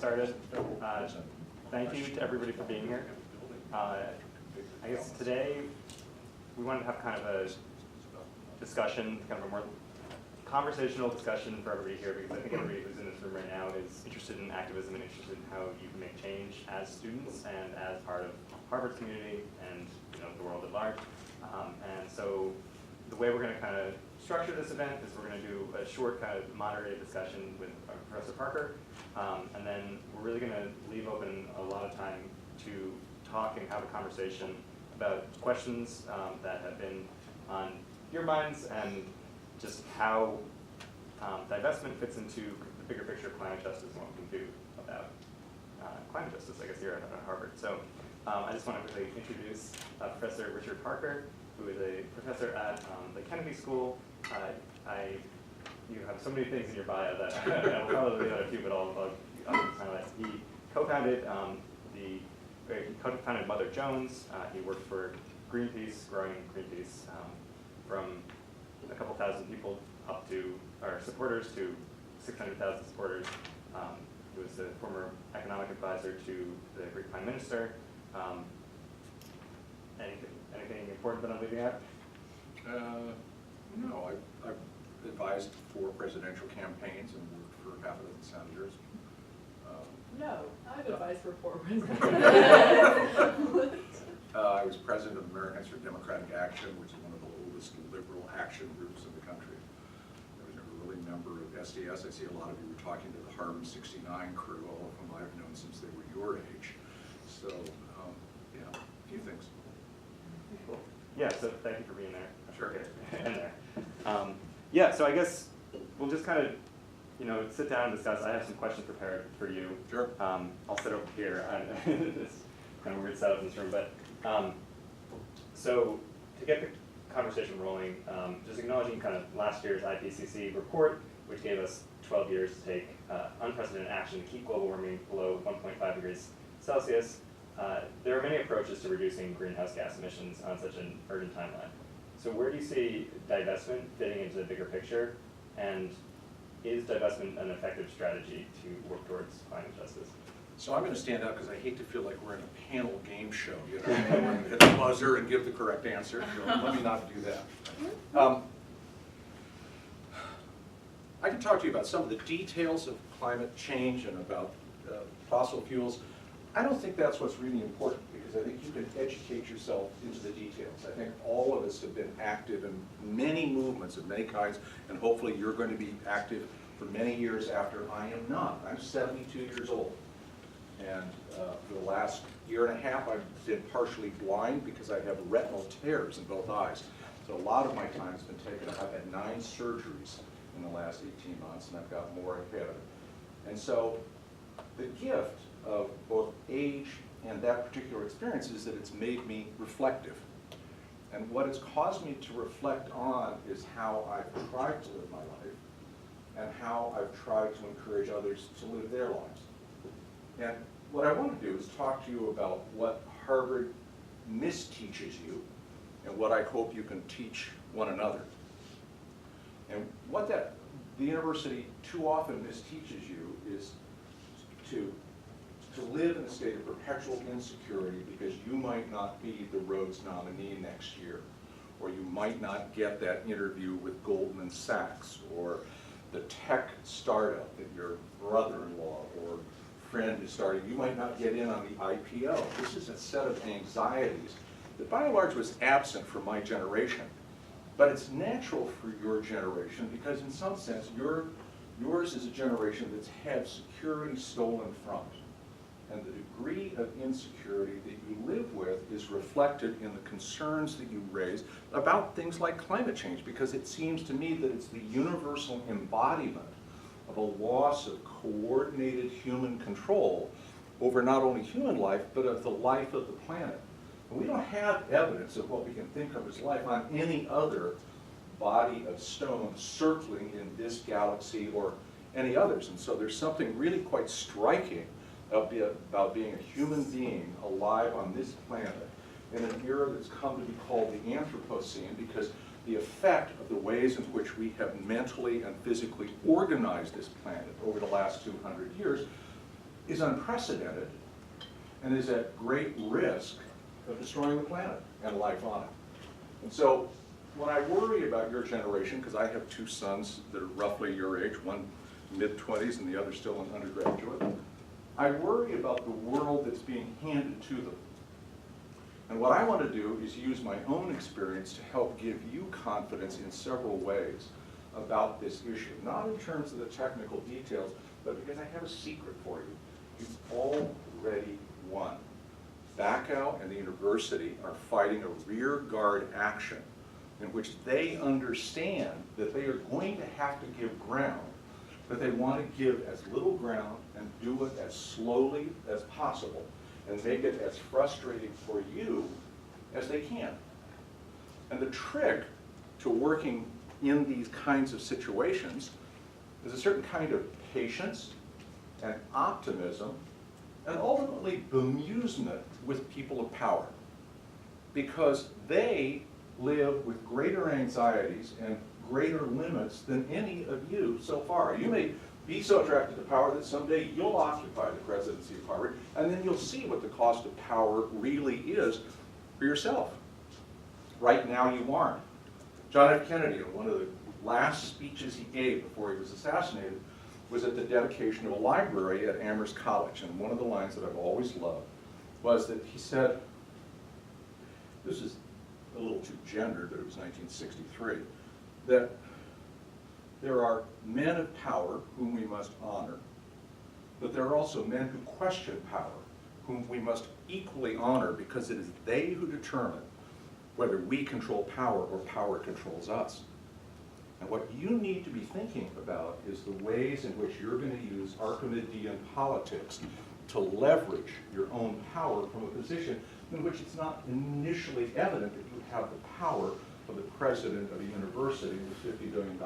started. Thank you to everybody for being here. I guess today we wanted to have kind of a discussion, kind of a more conversational discussion for everybody here, because I think everybody who's in this room right now is interested in activism and interested in how you can make change as students and as part of Harvard's community and the world at large. And so the way we're going to kind of structure this event is we're going to do a short kind of moderated discussion with Professor Parker, and then we're really going to leave open a lot of time to talk and have a conversation about questions that have been on your minds and just how divestment fits into the bigger picture of climate justice and what we can do about climate justice, I guess, here at Harvard. So I just want to quickly introduce Professor Richard Parker, who is a professor at the Kennedy School. You have so many things in your bio that I will probably leave out a few, but I'll highlight. He co-founded Mother Jones. He worked for Greenpeace, growing Greenpeace from a couple thousand people up to, or supporters, to 600,000 supporters. He was the former economic advisor to the Greek Prime Minister. Anything important that I'm leaving out? No, I've advised 4 presidential campaigns and worked for half a dozen senators. No, I've advised for 4 presidents. I was president of Americans for Democratic Action, which is one of the oldest liberal action groups in the country. I was an early member of SDS. I see a lot of you were talking to the Harlem 69 crew, all of whom I've known since they were your age. So, yeah, a few things. Cool. Yeah, so thank you for being there. Sure. And there. Yeah, so I guess we'll just kind of, sit down and discuss. I have some questions prepared for you. Sure. I'll sit over here. It's kind of weird setup in this room, but so to get the conversation rolling, just acknowledging kind of last year's IPCC report, which gave us 12 years to take unprecedented action to keep global warming below 1.5 degrees Celsius. There are many approaches to reducing greenhouse gas emissions on such an urgent timeline. So where do you see divestment fitting into the bigger picture? And is divestment an effective strategy to work towards climate justice? So I'm going to stand out because I hate to feel like we're in a panel game show. We're going to hit the buzzer and give the correct answer. Let me not do that. I can talk to you about some of the details of climate change and about fossil fuels. I don't think that's what's really important, because I think you can educate yourself into the details. I think all of us have been active in many movements of many kinds, and hopefully you're going to be active for many years after I am not. I'm 72 years old, and for the last year and a half I've been partially blind because I have retinal tears in both eyes. So a lot of my time has been taken up. I've had 9 surgeries in the last 18 months, and I've got more ahead. And so the gift of both age and that particular experience is that it's made me reflective. And what it's caused me to reflect on is how I've tried to live my life and how I've tried to encourage others to live their lives. And what I want to do is talk to you about what Harvard misteaches you and what I hope you can teach one another. And what the university too often misteaches you is to live in a state of perpetual insecurity because you might not be the Rhodes nominee next year, or you might not get that interview with Goldman Sachs, or the tech startup that your brother-in-law or friend is starting. You might not get in on the IPO. This is a set of anxieties that by and large was absent from my generation. But it's natural for your generation because in some sense yours is a generation that's had security stolen from it. And the degree of insecurity that you live with is reflected in the concerns that you raise about things like climate change, because it seems to me that it's the universal embodiment of a loss of coordinated human control over not only human life, but of the life of the planet. And we don't have evidence of what we can think of as life on any other body of stone circling in this galaxy or any others. And so there's something really quite striking about being a human being alive on this planet in an era that's come to be called the Anthropocene, because the effect of the ways in which we have mentally and physically organized this planet over the last 200 years is unprecedented and is at great risk of destroying the planet and life on it. And so when I worry about your generation, because I have two sons that are roughly your age, one mid-20s and the other still an undergraduate, I worry about the world that's being handed to them. And what I want to do is use my own experience to help give you confidence in several ways about this issue. Not in terms of the technical details, but because I have a secret for you. You've already won. Dachau and the university are fighting a rear guard action in which they understand that they are going to have to give ground, but they want to give as little ground and do it as slowly as possible and make it as frustrating for you as they can. And the trick to working in these kinds of situations is a certain kind of patience and optimism and ultimately bemusement with people of power, because they live with greater anxieties and greater limits than any of you so far. You may be so attracted to power that someday you'll occupy the presidency of Harvard, and then you'll see what the cost of power really is for yourself. Right now you aren't. John F. Kennedy, in one of the last speeches he gave before he was assassinated, was at the dedication of a library at Amherst College. And one of the lines that I've always loved was that he said, this is a little too gendered, but it was 1963, that there are men of power whom we must honor, but there are also men who question power, whom we must equally honor, because it is they who determine whether we control power or power controls us. And what you need to be thinking about is the ways in which you're going to use Archimedean politics to leverage your own power from a position in which it's not initially evident that you have the power of the president of a university with $50 billion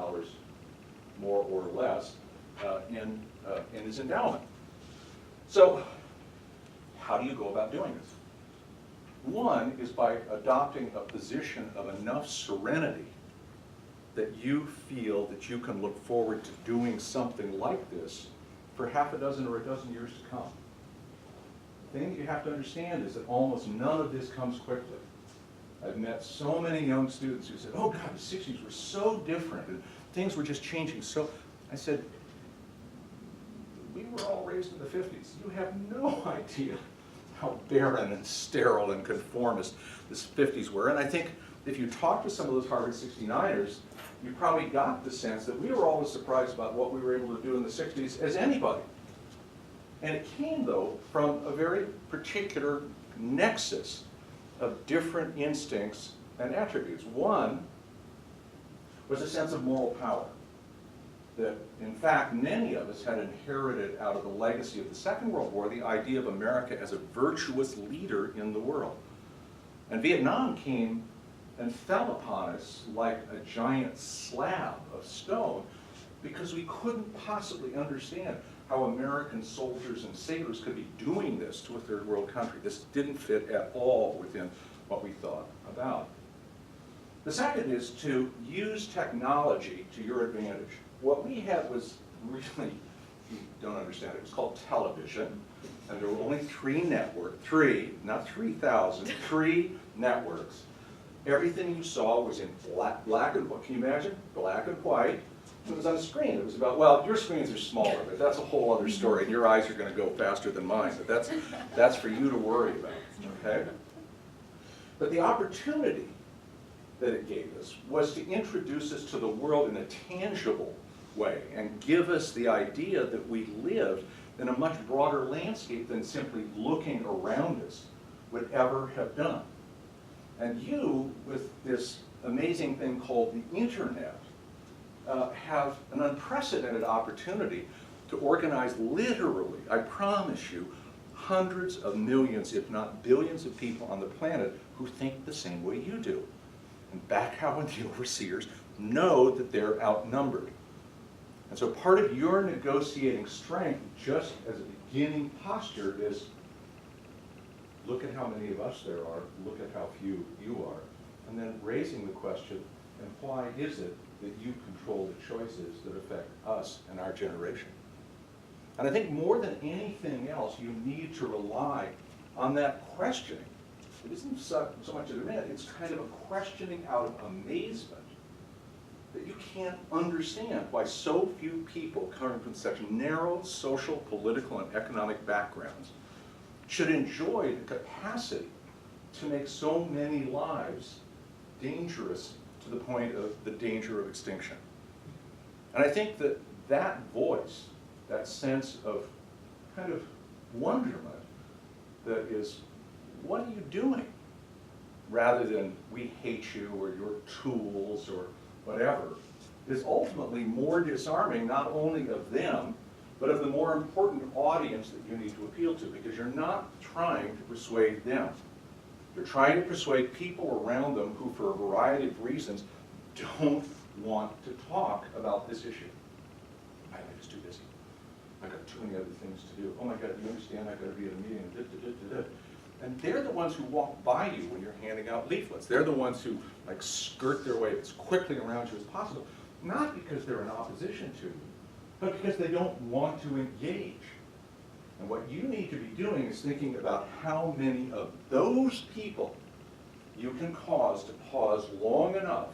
more or less in his endowment. So how do you go about doing this? One is by adopting a position of enough serenity that you feel that you can look forward to doing something like this for half a dozen or a dozen years to come. The thing that you have to understand is that almost none of this comes quickly. I've met so many young students who said, oh God, the 60s were so different and things were just changing. So I said, we were all raised in the 50s. You have no idea how barren and sterile and conformist the 50s were. And I think if you talk to some of those Harvard 69ers, you probably got the sense that we were all as surprised about what we were able to do in the 60s as anybody. And it came, though, from a very particular nexus of different instincts and attributes. One was a sense of moral power that, in fact, many of us had inherited out of the legacy of the Second World War, the idea of America as a virtuous leader in the world. And Vietnam came and fell upon us like a giant slab of stone because we couldn't possibly understand how American soldiers and sailors could be doing this to a third world country. This didn't fit at all within what we thought about. The second is to use technology to your advantage. What we had was really, you don't understand, it was called television, and there were only not 3,000, 3 networks. Everything you saw was in black and white. Can you imagine? Black and white. It was on a screen. It was about, well, your screens are smaller, but that's a whole other story, and your eyes are going to go faster than mine, but that's for you to worry about, okay? But the opportunity that it gave us was to introduce us to the world in a tangible way and give us the idea that we lived in a much broader landscape than simply looking around us would ever have done. And you, with this amazing thing called the internet, have an unprecedented opportunity to organize literally, I promise you, hundreds of millions, if not billions of people on the planet who think the same way you do. And Dachau and the overseers know that they're outnumbered. And so part of your negotiating strength, just as a beginning posture, is look at how many of us there are, look at how few you are, and then raising the question, and why is it that you control the choices that affect us and our generation? And I think more than anything else, you need to rely on that questioning. It isn't so much a demand, it's kind of a questioning out of amazement that you can't understand why so few people coming from such narrow social, political, and economic backgrounds should enjoy the capacity to make so many lives dangerous to the point of the danger of extinction. And I think that that voice, that sense of kind of wonderment that is, what are you doing? Rather than we hate you or you're tools or whatever, is ultimately more disarming not only of them, but of the more important audience that you need to appeal to, because you're not trying to persuade them. You're trying to persuade people around them who, for a variety of reasons, don't want to talk about this issue. I'm just too busy. I've got too many other things to do. Oh my God, you understand I've got to be at a meeting. And they're the ones who walk by you when you're handing out leaflets. They're the ones who like skirt their way as quickly around you as possible. Not because they're in opposition to you, but because they don't want to engage. And what you need to be doing is thinking about how many of those people you can cause to pause long enough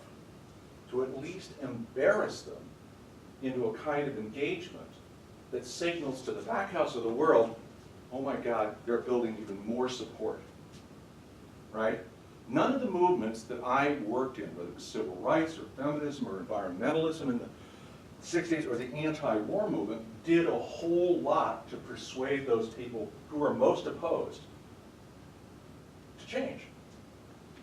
to at least embarrass them into a kind of engagement that signals to the back house of the world, oh my God, they're building even more support, right? None of the movements that I worked in, whether it was civil rights or feminism or environmentalism in the 60s or the anti-war movement, did a whole lot to persuade those people who were most opposed to change.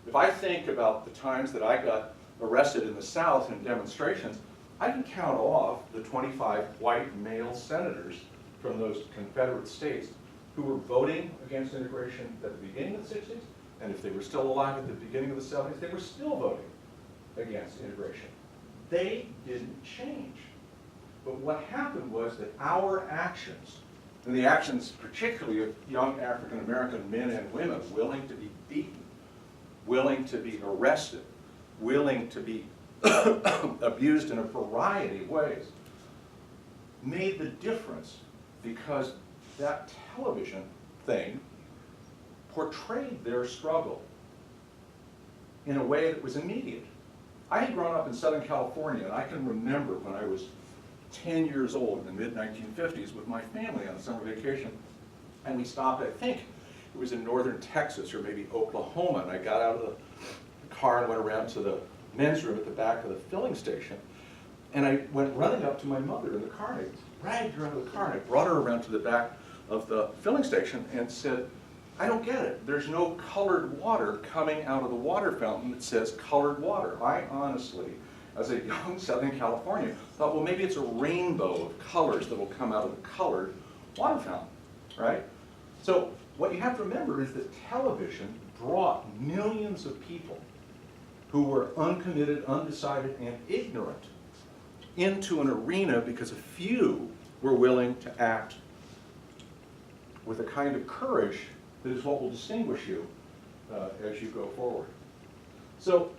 If I think about the times that I got arrested in the South in demonstrations, I can count off the 25 white male senators from those Confederate states who were voting against integration at the beginning of the 60s, and if they were still alive at the beginning of the 70s, they were still voting against integration. They didn't change. But what happened was that our actions, and the actions particularly of young African American men and women willing to be beaten, willing to be arrested, willing to be abused in a variety of ways, made the difference because that television thing portrayed their struggle in a way that was immediate. I had grown up in Southern California, and I can remember when I was 10 years old in the mid-1950s with my family on a summer vacation, and we stopped, I think it was in northern Texas or maybe Oklahoma, and I got out of the car and went around to the men's room at the back of the filling station, and I went running up to my mother in the car, and I dragged her out of the car, and I brought her around to the back of the filling station and said, I don't get it. There's no colored water coming out of the water fountain that says colored water. I honestly, as a young Southern Californian, thought, well, maybe it's a rainbow of colors that will come out of the colored water fountain, right? So what you have to remember is that television brought millions of people who were uncommitted, undecided, and ignorant into an arena because a few were willing to act with a kind of courage that is what will distinguish you as you go forward. So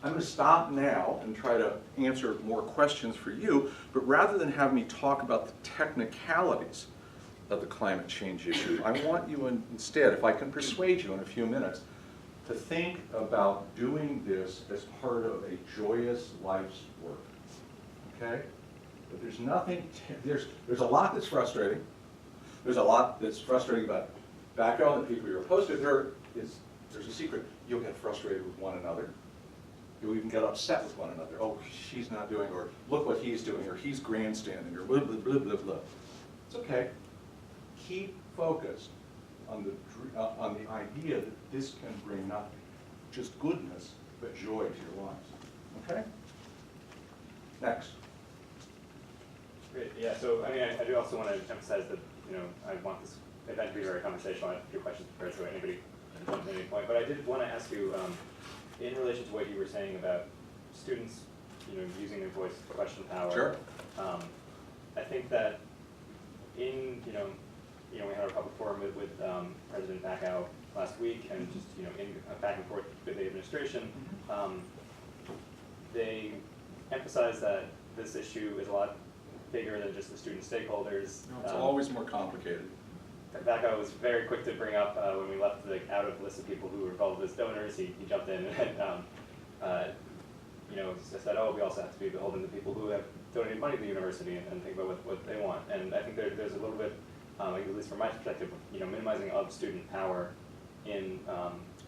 I'm going to stop now and try to answer more questions for you, but rather than have me talk about the technicalities of the climate change issue, I want you instead, if I can persuade you in a few minutes, to think about doing this as part of a joyous life's work, okay? But there's nothing, there's a lot that's frustrating. There's a lot that's frustrating about background, the people you're opposed to. There's a secret. You'll get frustrated with one another. You'll even get upset with one another. Oh, she's not doing, or look what he's doing, or he's grandstanding, or blah, blah, blah, blah, blah. It's okay. Keep focused on the idea that this can bring not just goodness, but joy to your lives. Okay? Next. Great. Yeah, so I mean, I do also want to emphasize that, you know, I want this event to be very conversational. I have a few questions prepared, so anybody can jump in at any point. But I did want to ask you, in relation to what you were saying about students, you know, using their voice to question power. Sure. I think that in, you know, we had a public forum with President Bacow last week, and just, you know, in back and forth with the administration, they emphasized that this issue is a lot bigger than just the student stakeholders. No, it's always more complicated. Becca was very quick to bring up when we left out of the list of people who were involved as donors. He jumped in and said, "Oh, we also have to be beholden to people who have donated money to the university and think about what they want." And I think there's a little bit, at least from my perspective, minimizing of student power in.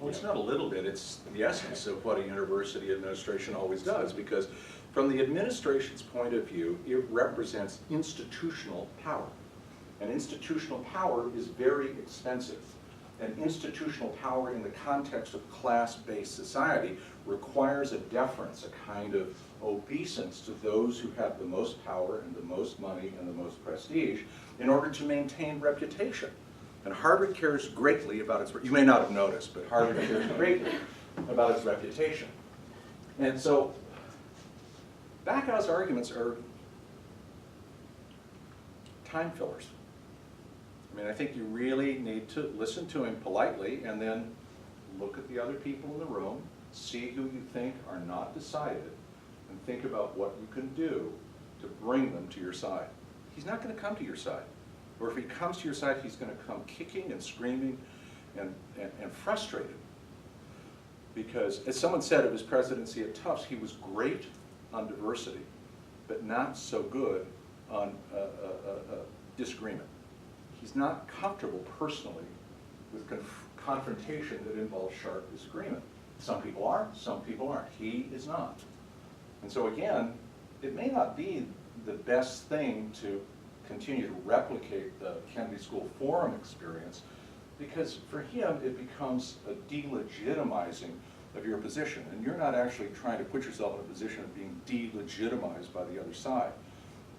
Well, it's not a little bit. It's the essence of what a university administration always does, because from the administration's point of view, it represents institutional power. And institutional power is very expensive. And institutional power in the context of class-based society requires a deference, a kind of obeisance to those who have the most power and the most money and the most prestige in order to maintain reputation. And Harvard cares greatly about its, you may not have noticed, but Harvard cares greatly about its reputation. And so Backow's arguments are time fillers. I mean, I think you really need to listen to him politely and then look at the other people in the room, see who you think are not decided, and think about what you can do to bring them to your side. He's not going to come to your side. Or if he comes to your side, he's going to come kicking and screaming and frustrated. Because, as someone said of his presidency at Tufts, he was great on diversity, but not so good on disagreement. He's not comfortable personally with confrontation that involves sharp disagreement. Some people are, some people aren't. He is not. And so again, it may not be the best thing to continue to replicate the Kennedy School Forum experience, because for him it becomes a delegitimizing of your position, and you're not actually trying to put yourself in a position of being delegitimized by the other side.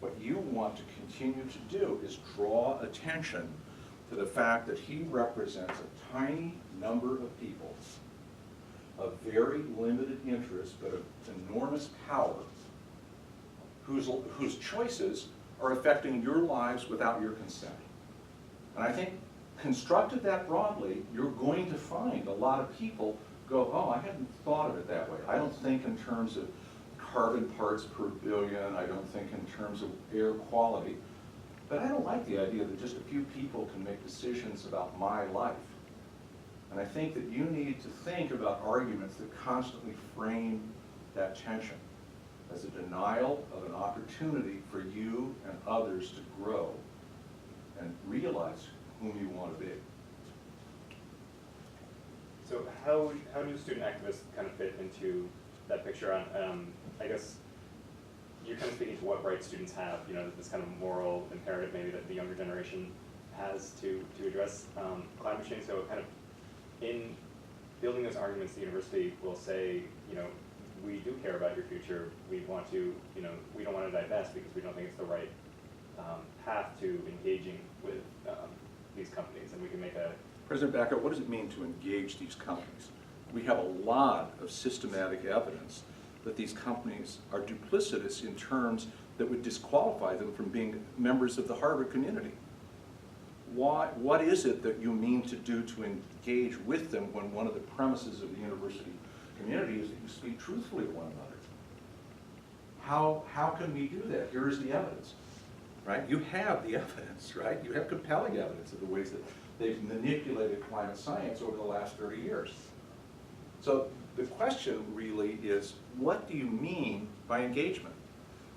What you want to continue to do is draw attention to the fact that he represents a tiny number of people of very limited interest but of enormous power whose choices are affecting your lives without your consent. And I think constructed that broadly, you're going to find a lot of people go, "Oh, I hadn't thought of it that way. I don't think in terms of carbon parts per billion. I don't think in terms of air quality. But I don't like the idea that just a few people can make decisions about my life." And I think that you need to think about arguments that constantly frame that tension as a denial of an opportunity for you and others to grow and realize whom you want to be. So how do student activists kind of fit into that picture? I guess you're kind of speaking to what rights students have, this kind of moral imperative maybe that the younger generation has to address climate change. So kind of in building those arguments, the university will say, we do care about your future. We want to, we don't want to divest because we don't think it's the right path to engaging with these companies, and we can make a. President Backer, what does it mean to engage these companies? We have a lot of systematic evidence that these companies are duplicitous in terms that would disqualify them from being members of the Harvard community. What is it that you mean to do to engage with them when one of the premises of the university community is that you speak truthfully to one another? How can we do that? Here is the evidence, right? You have the evidence, right? You have compelling evidence of the ways that they've manipulated climate science over the last 30 years. So the question really is, what do you mean by engagement?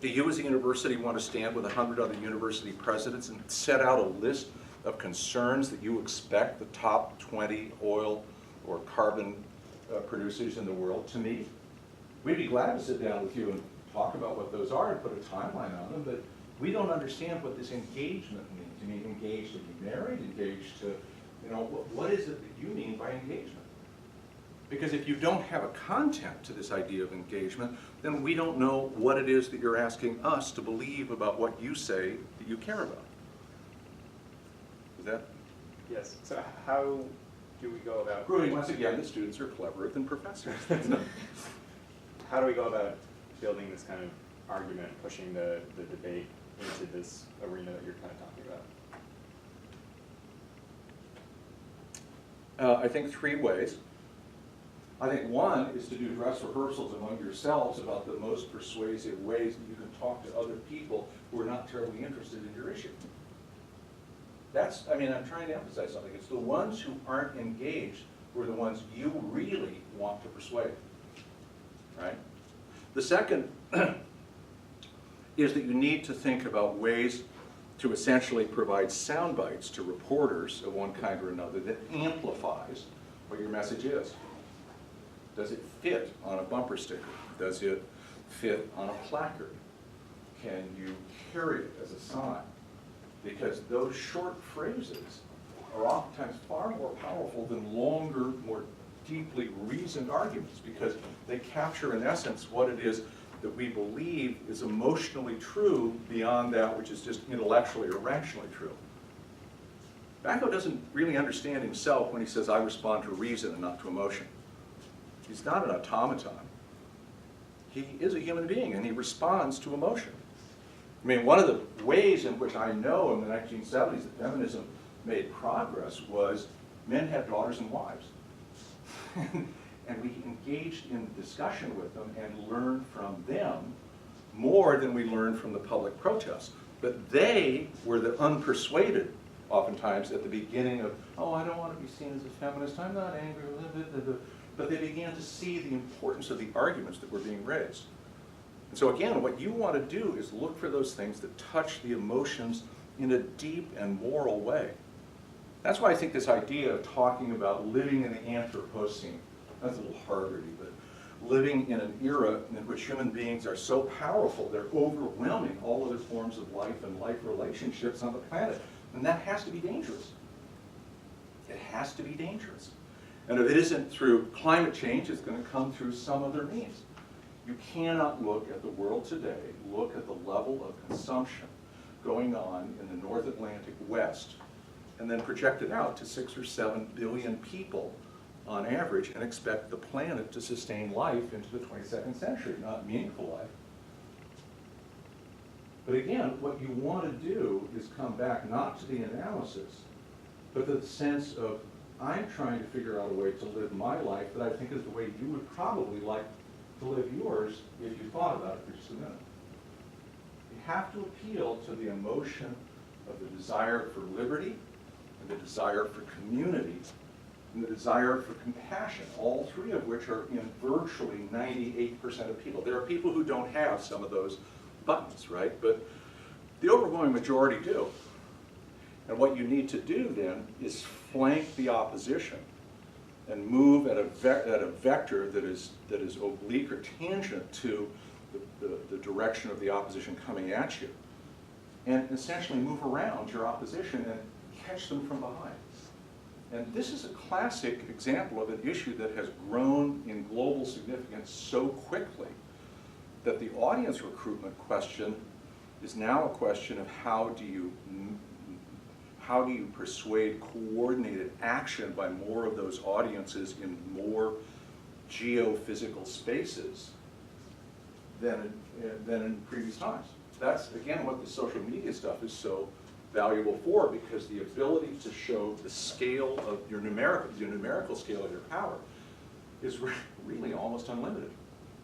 Do you as a university want to stand with 100 other university presidents and set out a list of concerns that you expect the top 20 oil or carbon producers in the world to meet? We'd be glad to sit down with you and talk about what those are and put a timeline on them, but we don't understand what this engagement means. You mean engaged to be married, engaged to, what is it that you mean by engagement? Because if you don't have a content to this idea of engagement, then we don't know what it is that you're asking us to believe about what you say that you care about. Is that? Yes. So how do we go about? Proving once again that students are cleverer than professors. How do we go about building this kind of argument, pushing the debate into this arena that you're kind of talking about? I think 3 ways. I think one is to do dress rehearsals among yourselves about the most persuasive ways that you can talk to other people who are not terribly interested in your issue. That's, I mean, I'm trying to emphasize something. It's the ones who aren't engaged who are the ones you really want to persuade, right? The second is that you need to think about ways to essentially provide sound bites to reporters of one kind or another that amplifies what your message is. Does it fit on a bumper sticker? Does it fit on a placard? Can you carry it as a sign? Because those short phrases are oftentimes far more powerful than longer, more deeply reasoned arguments, because they capture in essence what it is that we believe is emotionally true beyond that which is just intellectually or rationally true. Bacco doesn't really understand himself when he says, I respond to reason and not to emotion. He's not an automaton. He is a human being and he responds to emotion. I mean, one of the ways in which I know in the 1970s that feminism made progress was men had daughters and wives. And we engaged in discussion with them and learned from them more than we learned from the public protests. But they were the unpersuaded, oftentimes, at the beginning of, oh, I don't want to be seen as a feminist, I'm not angry, but they began to see the importance of the arguments that were being raised. And so again, what you want to do is look for those things that touch the emotions in a deep and moral way. That's why I think this idea of talking about living in the Anthropocene, that's a little Harvard-y, but living in an era in which human beings are so powerful, they're overwhelming all other forms of life and life relationships on the planet. And that has to be dangerous. It has to be dangerous. And if it isn't through climate change, it's going to come through some other means. You cannot look at the world today, look at the level of consumption going on in the North Atlantic West, and then project it out to 6 or 7 billion people on average and expect the planet to sustain life into the 22nd century, not meaningful life. But again, what you want to do is come back not to the analysis, but to the sense of, I'm trying to figure out a way to live my life that I think is the way you would probably like to live yours if you thought about it for just a minute. You have to appeal to the emotion of the desire for liberty, and the desire for community, and the desire for compassion, all three of which are in virtually 98% of people. There are people who don't have some of those buttons, right? But the overwhelming majority do. And what you need to do then is flank the opposition and move at a vector that is oblique or tangent to the direction of the opposition coming at you, and essentially move around your opposition and catch them from behind. And this is a classic example of an issue that has grown in global significance so quickly that the audience recruitment question is now a question of how do you persuade coordinated action by more of those audiences in more geophysical spaces than in previous times. That's, again, what the social media stuff is so valuable for, because the ability to show the scale of your numerical scale of your power is really almost unlimited.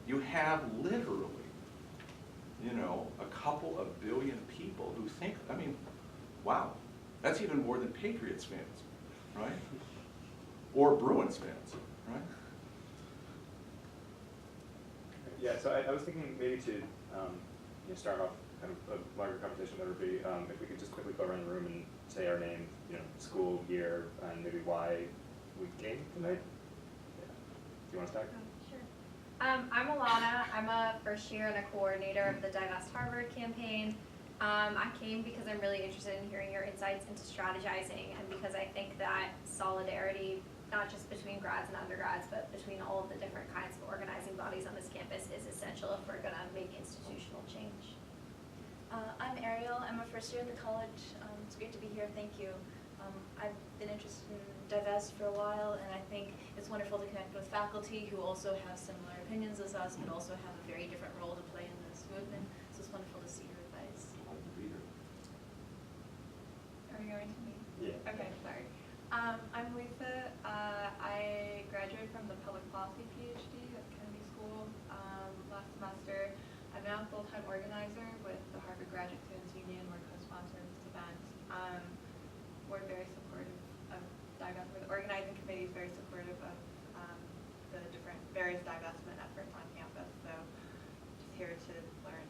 You have literally, a couple of billion people who think, I mean, wow, that's even more than Patriots fans, right? Or Bruins fans, right? Yeah, so I was thinking maybe to start off kind of a longer conversation with everybody, if we could just quickly go around the room and say our name, school, year, and maybe why we came tonight. Yeah. Do you want to start? Sure. I'm Alana. I'm a first year and a coordinator of the Divest Harvard campaign. I came because I'm really interested in hearing your insights into strategizing, and because I think that solidarity, not just between grads and undergrads, but between all of the different kinds of organizing bodies on this campus, is essential if we're going to make institutional change. I'm Ariel. I'm a first year at the college. It's great to be here. Thank you. I've been interested in Divest for a while, and I think it's wonderful to connect with faculty who also have similar opinions as us, but also have a very different role to play in this movement. So it's wonderful to see your advice. Are we going to me? Yeah. Okay, sorry. I'm Letha. I graduated from the Public Policy PhD at Kennedy School last semester. I'm now a full-time organizer with the Harvard Graduate very supportive of the different various divestment efforts on campus. So just here to learn.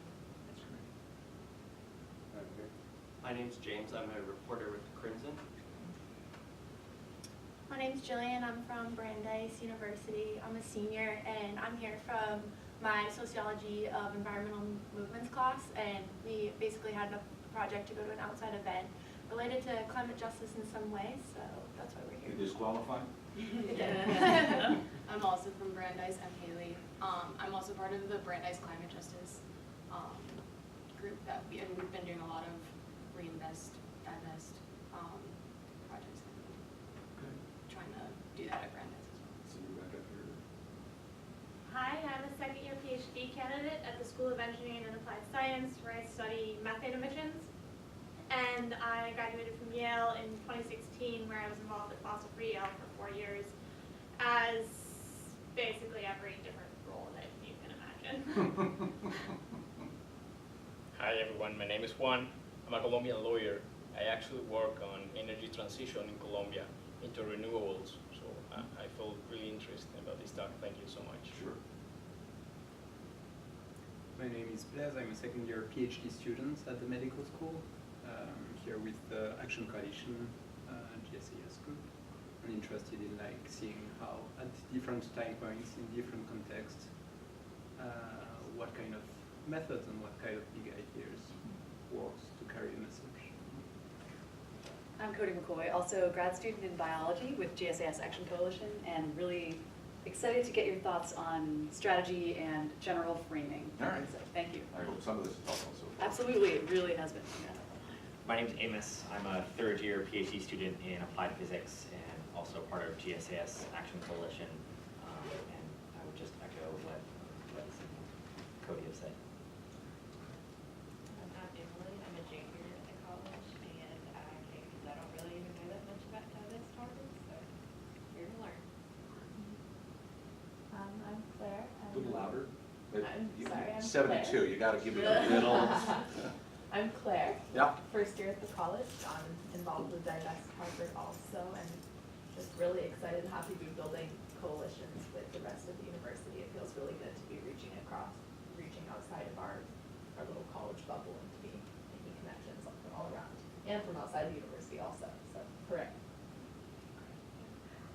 My name's James. I'm a reporter with Crimson. My name's Jillian. I'm from Brandeis University. I'm a senior, and I'm here from my Sociology of Environmental Movements class, and we basically had a project to go to an outside event related to climate justice in some way, so that's why we're here. You disqualify? I'm also from Brandeis. I'm Haley. I'm also part of the Brandeis Climate Justice group that we've been doing a lot of reinvest, divest projects. Trying to do that at Brandeis as well. So you're back up here. Hi, I'm a second-year PhD candidate at the School of Engineering and Applied Science, where I study methane emissions. And I graduated from Yale in 2016, where I was involved at Fossil Free Yale for 4 years, as basically every different role that you can imagine. Hi everyone, my name is Juan. I'm a Colombian lawyer. I actually work on energy transition in Colombia into renewables. So I feel really interested about this talk. Thank you so much. Sure. My name is Blaise. I'm a second year PhD student at the medical school, here with the Action Coalition GSAS group. I'm interested in seeing how at different time points in different contexts, what kind of methods and what kind of big ideas works to carry a message. I'm Cody McCoy, also a grad student in biology with GSAS Action Coalition, and really excited to get your thoughts on strategy and general framing. All right. So, thank you. I hope some of this is helpful. So Absolutely, it really has been. Yeah. My name's Amos. I'm a third-year PhD student in applied physics and also part of GSAS Action Coalition. And I would just echo what Cody has said. I'm Emily. I'm a junior at the college, and I came because I don't really even know that much about divest targets, so here to learn. I'm Claire. a little louder. I'm sorry, I'm 72. Claire. You got to give me a little. I'm Claire. Yeah. First year at the college. I'm involved with Divest Harvard also, and just really excited and happy to be building coalitions with the rest of the university. It feels really good to be reaching outside of our little college bubble and to be making connections from all around and from outside the university also. So, correct.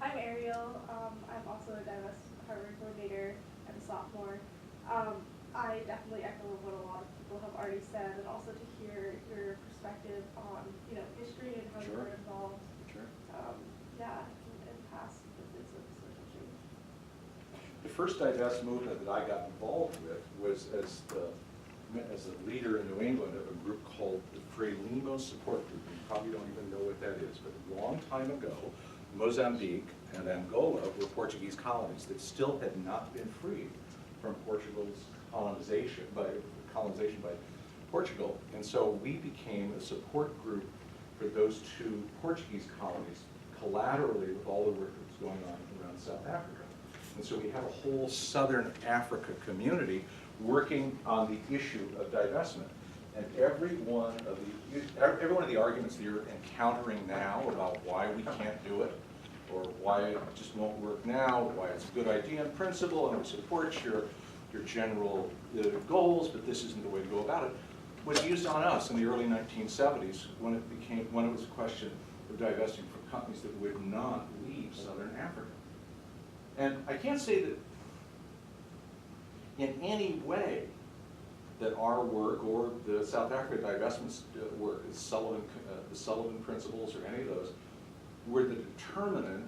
I'm Ariel. I'm also a Divest Harvard coordinator. I'm a sophomore. I definitely echo what a lot of people have already said, and also to hear your perspective on, history and how you were involved. Sure. In past methods of social change. The first divest movement that I got involved with was as a leader in New England of a group called the Frelimo Support Group. You probably don't even know what that is, but a long time ago, Mozambique and Angola were Portuguese colonies that still had not been freed from Portugal's colonization by Portugal. And so we became a support group for those two Portuguese colonies, collaterally with all the work that was going on around South Africa. And so we have a whole Southern Africa community working on the issue of divestment. And every one of the arguments that you're encountering now about why we can't do it, or why it just won't work now, or why it's a good idea in principle, and it supports your general goals, but this isn't the way to go about it, was used on us in the early 1970s when it was a question of divesting from companies that would not leave Southern Africa. And I can't say that in any way that our work or the South Africa divestment work, the Sullivan principles or any of those, were the determinant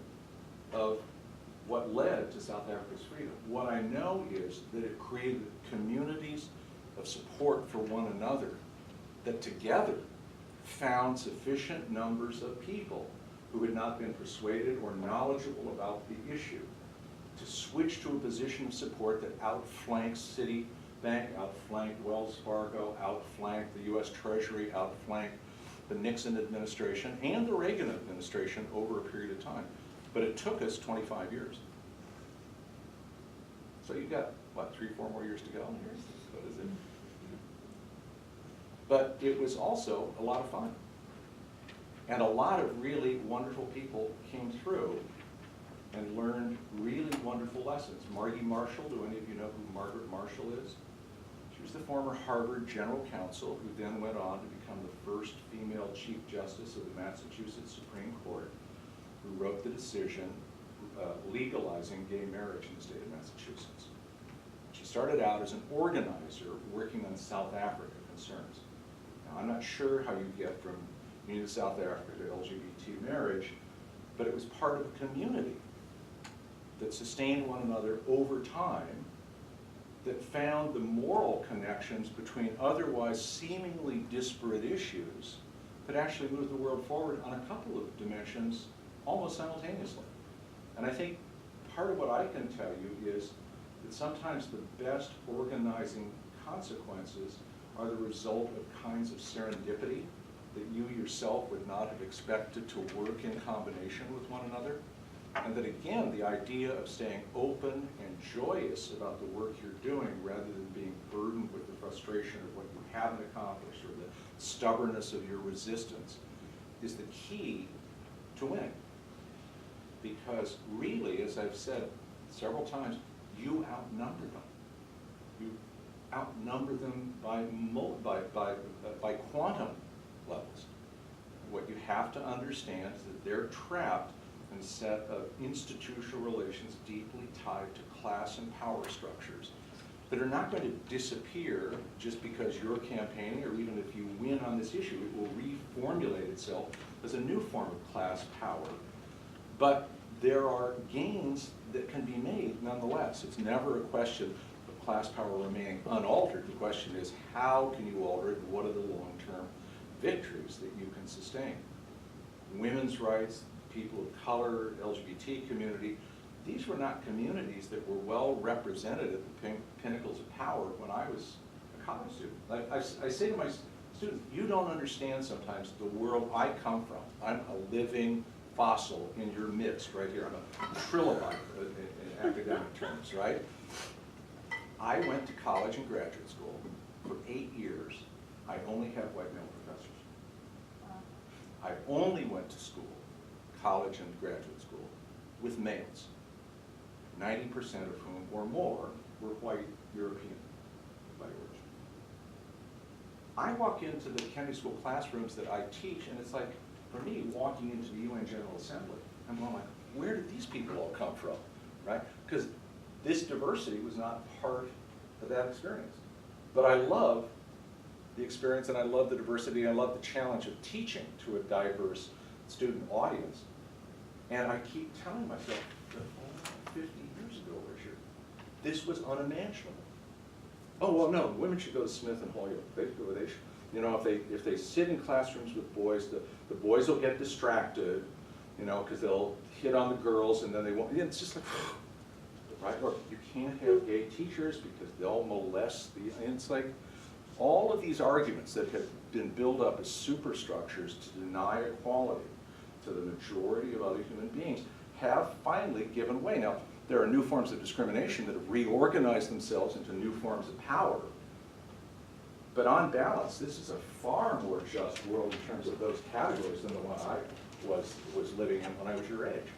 of what led to South Africa's freedom. What I know is that it created communities of support for one another that together found sufficient numbers of people who had not been persuaded or knowledgeable about the issue to switch to a position of support that outflanked Citibank, outflanked Wells Fargo, outflanked the US Treasury, outflanked the Nixon administration and the Reagan administration over a period of time. But it took us 25 years. So you've got, what, 3-4 more years to go? What is it? But it was also a lot of fun. And a lot of really wonderful people came through and learned really wonderful lessons. Margie Marshall, do any of you know who Margaret Marshall is? She was the former Harvard General Counsel who then went on to become the first female Chief Justice of the Massachusetts Supreme Court, who wrote the decision legalizing gay marriage in the state of Massachusetts. She started out as an organizer working on South Africa concerns. Now, I'm not sure how you get from Union of South Africa to LGBT marriage, but it was part of a community that sustained one another over time, that found the moral connections between otherwise seemingly disparate issues that actually moved the world forward on a couple of dimensions almost simultaneously. And I think part of what I can tell you is that sometimes the best organizing consequences are the result of kinds of serendipity that you yourself would not have expected to work in combination with one another. And that again, the idea of staying open and joyous about the work you're doing rather than being burdened with the frustration of what you haven't accomplished or the stubbornness of your resistance is the key to winning. Because really, as I've said several times, you outnumber them. You outnumber them by quantum levels. What you have to understand is that they're trapped in a set of institutional relations deeply tied to class and power structures that are not going to disappear just because you're campaigning, or even if you win on this issue, it will reformulate itself as a new form of class power. But there are gains that can be made nonetheless. It's never a question of class power remaining unaltered. The question is, how can you alter it, and what are the long-term victories that you can sustain? Women's rights, people of color, LGBT community, these were not communities that were well represented at the pinnacles of power when I was a college student. Like I say to my students, you don't understand sometimes the world I come from. I'm a living fossil in your midst right here. I'm a trilobite in academic terms, right? I went to college and graduate school for 8 years. I only had white male professors. I only went to school, college and graduate school, with males, 90% of whom or more were white European by origin. I walk into the Kennedy School classrooms that I teach, and it's like, for me, walking into the UN General Assembly, I'm going like, where did these people all come from, right? Because this diversity was not part of that experience. But I love the experience, and I love the diversity, and I love the challenge of teaching to a diverse student audience. And I keep telling myself that 50 years ago, Richard, this was unimaginable. Oh, well, no, women should go to Smith and Holyoke. They should. You know, if they sit in classrooms with boys, the boys will get distracted, you know, because they'll hit on the girls, and then they won't. It's just like, right? Or you can't have gay teachers because they'll molest the. And it's like all of these arguments that have been built up as superstructures to deny equality to the majority of other human beings have finally given way. Now, there are new forms of discrimination that have reorganized themselves into new forms of power. But on balance, this is a far more just world in terms of those categories than the one I was living in when I was your age.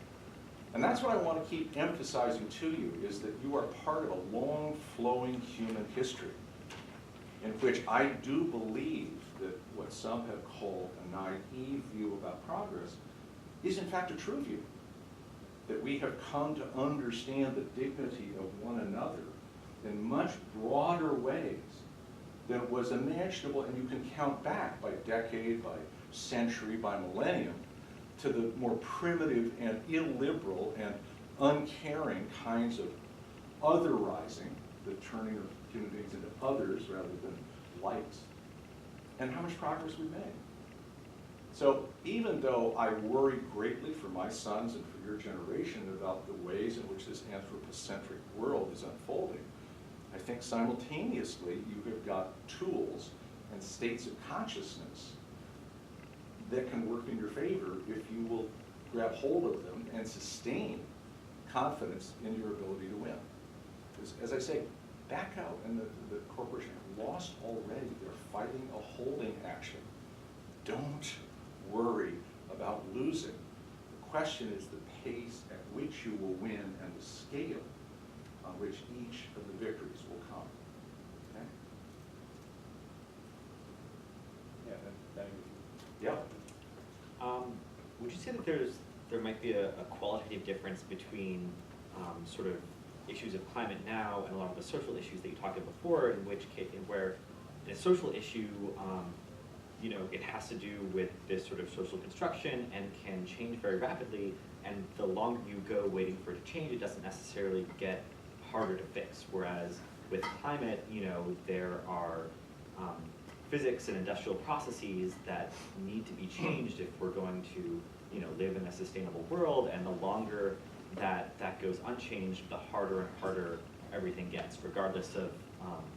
And that's what I want to keep emphasizing to you, is that you are part of a long flowing human history in which I do believe that what some have called a naive view about progress is in fact a true view. That we have come to understand the dignity of one another in much broader ways than was imaginable, and you can count back by decade, by century, by millennium, to the more primitive and illiberal and uncaring kinds of otherizing, the turning of human beings into others rather than likes, and how much progress we've made. So even though I worry greatly for my sons and for your generation about the ways in which this anthropocentric world is unfolding, I think simultaneously you have got tools and states of consciousness that can work in your favor if you will grab hold of them and sustain confidence in your ability to win. Because as I say, back out and the corporation have lost already. They're fighting a holding action. Don't worry about losing. The question is the pace at which you will win and the scale on which each of the victories will come. Okay? Yeah. Would you say that there might be a qualitative difference between sort of issues of climate now and a lot of the social issues that you talked about before, in which case, where in a social issue, you know, it has to do with this sort of social construction and can change very rapidly, and the longer you go waiting for it to change, it doesn't necessarily get harder to fix. Whereas with climate, you know, there are physics and industrial processes that need to be changed if we're going to, you know, live in a sustainable world, and the longer that goes unchanged, the harder and harder everything gets, regardless of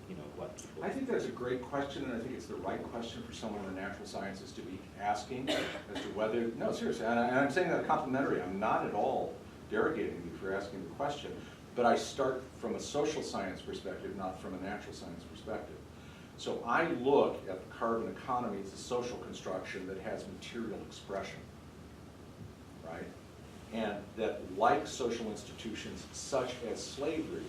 you know, what people. I think that's a great question, and I think it's the right question for someone in the natural sciences to be asking as to whether, no, seriously, and I'm saying that complimentary. I'm not at all derogating you for asking the question, but I start from a social science perspective, not from a natural science perspective. So I look at the carbon economy as a social construction that has material expression, right? And that, like social institutions such as slavery,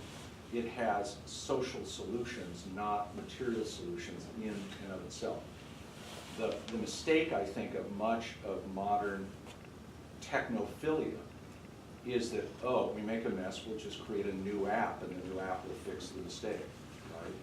it has social solutions, not material solutions in and of itself. The mistake, I think, of much of modern technophilia is that, oh, we make a mess, we'll just create a new app, and the new app will fix the mistake, right?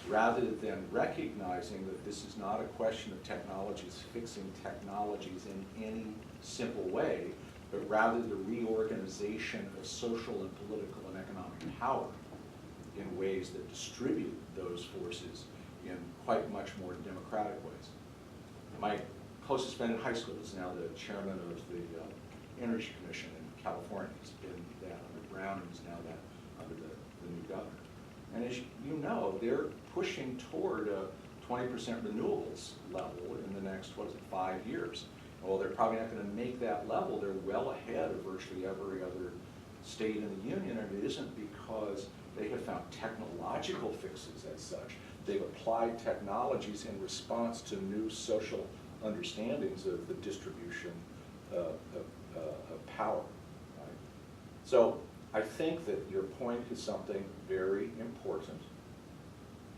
Rather than recognizing that this is not a question of technologies fixing technologies in any simple way, but rather the reorganization of social and political and economic power in ways that distribute those forces in quite much more democratic ways. My closest friend in high school is now the chairman of the Energy Commission in California. He's been that under Brown and is now that under the new governor. And as you know, they're pushing toward a 20% renewables level in the next, 5 years. Well, they're probably not going to make that level. They're well ahead of virtually every other state in the union, and it isn't because they have found technological fixes as such. They've applied technologies in response to new social understandings of the distribution of power. Right? So I think that your point is something very important,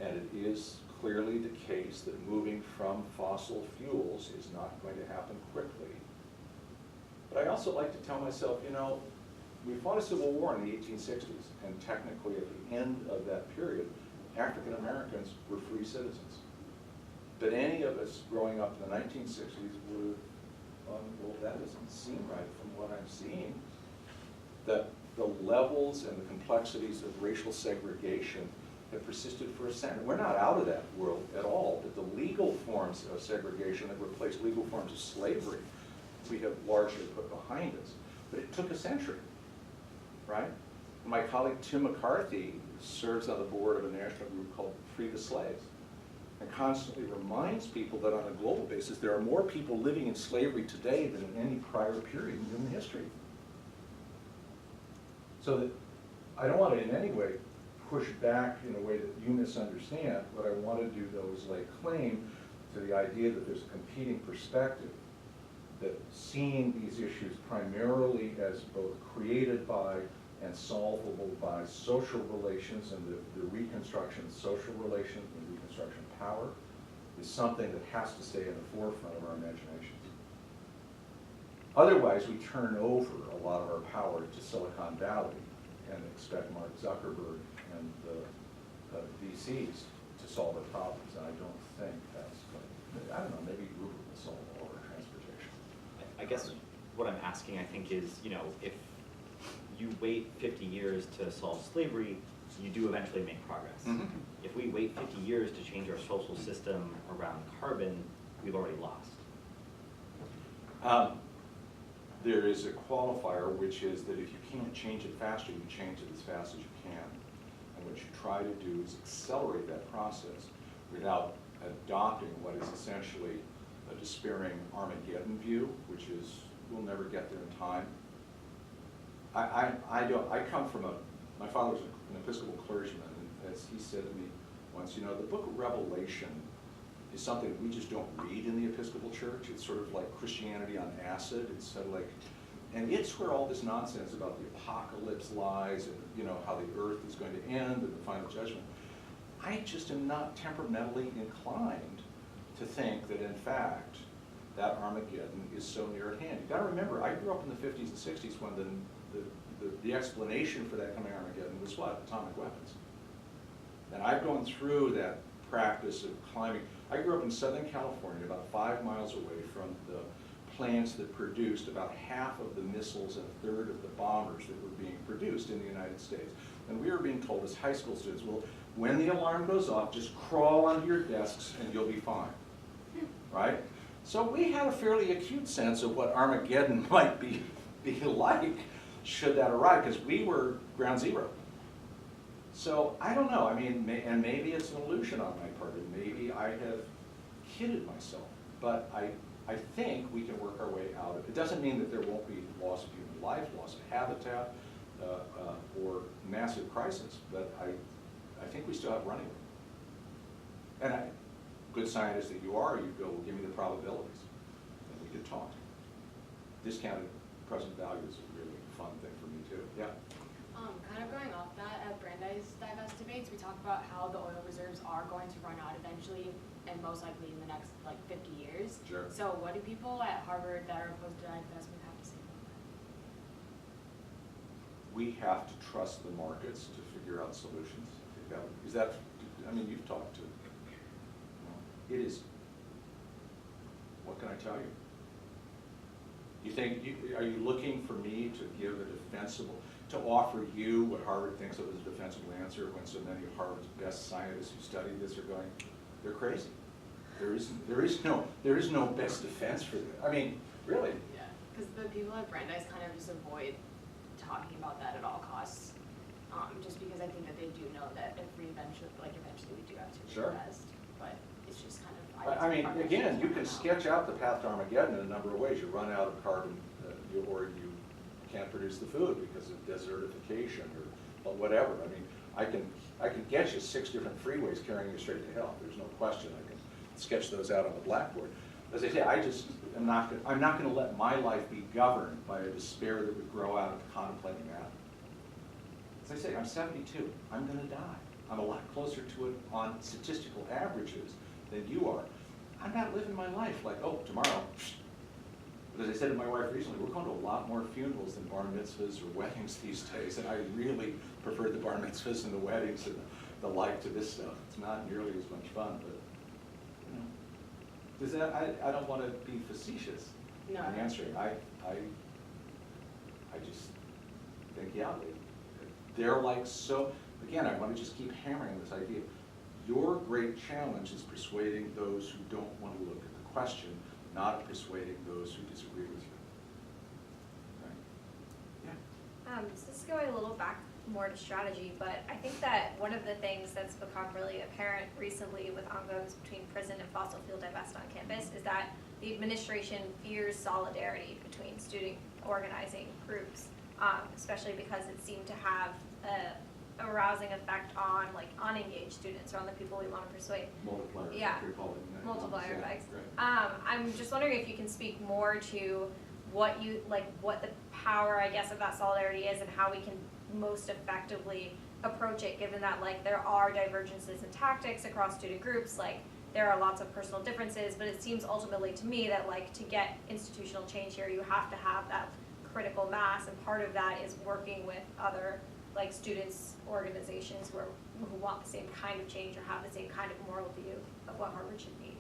and it is clearly the case that moving from fossil fuels is not going to happen quickly. But I also like to tell myself, you know, we fought a civil war in the 1860s, and technically at the end of that period, African Americans were free citizens. But any of us growing up in the 1960s would have gone, well, that doesn't seem right from what I'm seeing. That the levels and the complexities of racial segregation have persisted for a century. We're not out of that world at all, but the legal forms of segregation that replaced legal forms of slavery we have largely put behind us. But it took a century, right? My colleague Tim McCarthy serves on the board of a national group called Free the Slaves, and constantly reminds people that on a global basis there are more people living in slavery today than in any prior period in human history. So that I don't want to in any way push back in a way that you misunderstand. What I want to do, though, is lay claim to the idea that there's a competing perspective, that seeing these issues primarily as both created by and solvable by social relations and the reconstruction of social relations and the reconstruction of power is something that has to stay in the forefront of our imaginations. Otherwise, we turn over a lot of our power to Silicon Valley and expect Mark Zuckerberg and the VCs to solve our problems, and I don't think that's going to, I don't know, maybe Uber will solve all our transportation. I guess what I'm asking, I think, is, you know, if you wait 50 years to solve slavery, you do eventually make progress. Mm-hmm. If we wait 50 years to change our social system around carbon, we've already lost. There is a qualifier, which is that if you can't change it faster, you change it as fast as you can. And what you try to do is accelerate that process without adopting what is essentially a despairing Armageddon view, which is we'll never get there in time. I come from my father was an Episcopal clergyman, and as he said to me once, you know, the book of Revelation is something we just don't read in the Episcopal Church. It's sort of like Christianity on acid. It's sort of like And it's where all this nonsense about the apocalypse lies and, you know, how the earth is going to end and the final judgment. I just am not temperamentally inclined to think that, in fact, that Armageddon is so near at hand. You've got to remember, I grew up in the 50s and 60s when the explanation for that coming Armageddon was what? Atomic weapons. And I've gone through that practice of climbing. I grew up in Southern California, about 5 miles away from the plants that produced about half of the missiles and a third of the bombers that were being produced in the United States. And we were being told as high school students, well, when the alarm goes off, just crawl onto your desks and you'll be fine, right? So we had a fairly acute sense of what Armageddon might be like should that arrive, because we were ground zero. So I don't know, I mean, and maybe it's an illusion on my part, and maybe I have kidded myself, but I think we can work our way out of it. It doesn't mean that there won't be loss of human life, loss of habitat, or massive crisis, but I think we still have running room. And good scientist that you are, you go, well, give me the probabilities, and we could talk. Discounted present value is a really fun thing for me too. Yeah. Kind of going off that, at Brandeis Divest debates, we talk about how the oil reserves are going to run out eventually, and most likely in the next like 50 years. Sure. So what do people at Harvard that are opposed to divestment have to say about that? We have to trust the markets to figure out solutions. I mean, you've talked to, it is, what can I tell you? You think, are you looking for me to give a defensible, to offer you what Harvard thinks of as a defensible answer when so many of Harvard's best scientists who study this are going, they're crazy. There is no best defense for that. I mean, really. Yeah, because the people at Brandeis kind of just avoid talking about that at all costs, just because I think that they do know that if we eventually we do have to reinvest, but it's just kind of. I mean, again, you can sketch out the path to Armageddon in a number of ways. You run out of carbon, or you can't produce the food because of desertification or whatever. I mean, I can get you 6 different freeways carrying you straight to hell. There's no question. I can sketch those out on the blackboard. As I say, I'm not going to let my life be governed by a despair that would grow out of contemplating that. As I say, I'm 72. I'm going to die. I'm a lot closer to it on statistical averages than you are. I'm not living my life like, oh, tomorrow. But as I said to my wife recently, we're going to a lot more funerals than bar mitzvahs or weddings these days, and I really prefer the bar mitzvahs and the weddings and the like to this stuff. It's not nearly as much fun, but you know. Does that? I don't want to be facetious in answering. I just think, yeah, they're like so. Again, I want to just keep hammering this idea. Your great challenge is persuading those who don't want to look at the question, not persuading those who disagree with you. Right? Yeah. So this is going a little back more to strategy, but I think that one of the things that's become really apparent recently with ongoings between prison and fossil fuel divest on campus is that the administration fears solidarity between student organizing groups, especially because it seemed to have a arousing effect on like unengaged students or on the people we want to persuade. Multiplier. Yeah. Multiplier effects. I'm just wondering if you can speak more to what the power, I guess, of that solidarity is and how we can most effectively approach it, given that like there are divergences in tactics across student groups, like there are lots of personal differences, but it seems ultimately to me that like to get institutional change here, you have to have that critical mass, and part of that is working with other like students, organizations who want the same kind of change or have the same kind of moral view of what Harvard should be.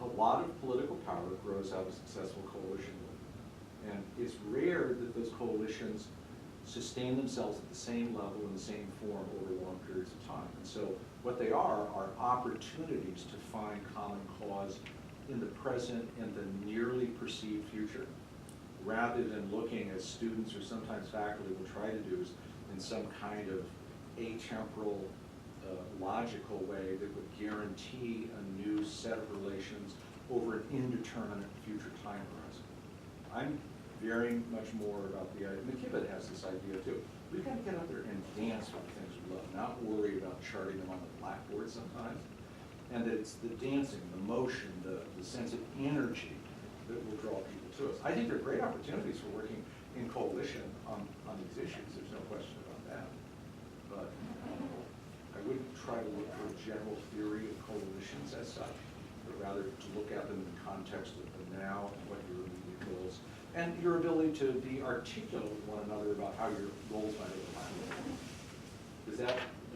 A lot of political power grows out of successful coalition building. And it's rare that those coalitions sustain themselves at the same level in the same form over long periods of time. And so what they are opportunities to find common cause in the present and the nearly perceived future, rather than looking, as students or sometimes faculty will try to do, in some kind of atemporal, logical way that would guarantee a new set of relations over an indeterminate future time horizon. I'm very much more about the idea, McKibben has this idea too. We've got to get out there and dance with the things we love, not worry about charting them on the blackboard sometimes. And that it's the dancing, the motion, the sense of energy that will draw people to us. I think there are great opportunities for working in coalition on these issues, there's no question about that. But I wouldn't try to look for a general theory of coalitions as such, but rather to look at them in the context of the now and what your immediate goals, and your ability to be articulate with one another about how your goals might overlap. Is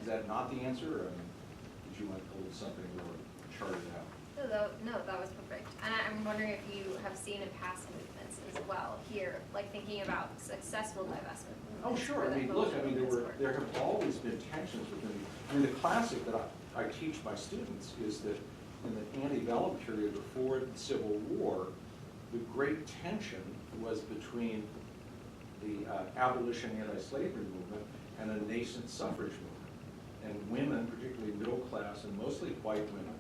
that not the answer, or did you want to hold something more charted out? No, that was perfect. And I'm wondering if you have seen in past movements as well here, like thinking about successful divestment movements. Oh, sure. I mean, look, there have always been tensions within. I mean, the classic that I teach my students is that in the antebellum period before the Civil War, the great tension was between the abolition anti-slavery movement and a nascent suffrage movement. And women, particularly middle class and mostly white women,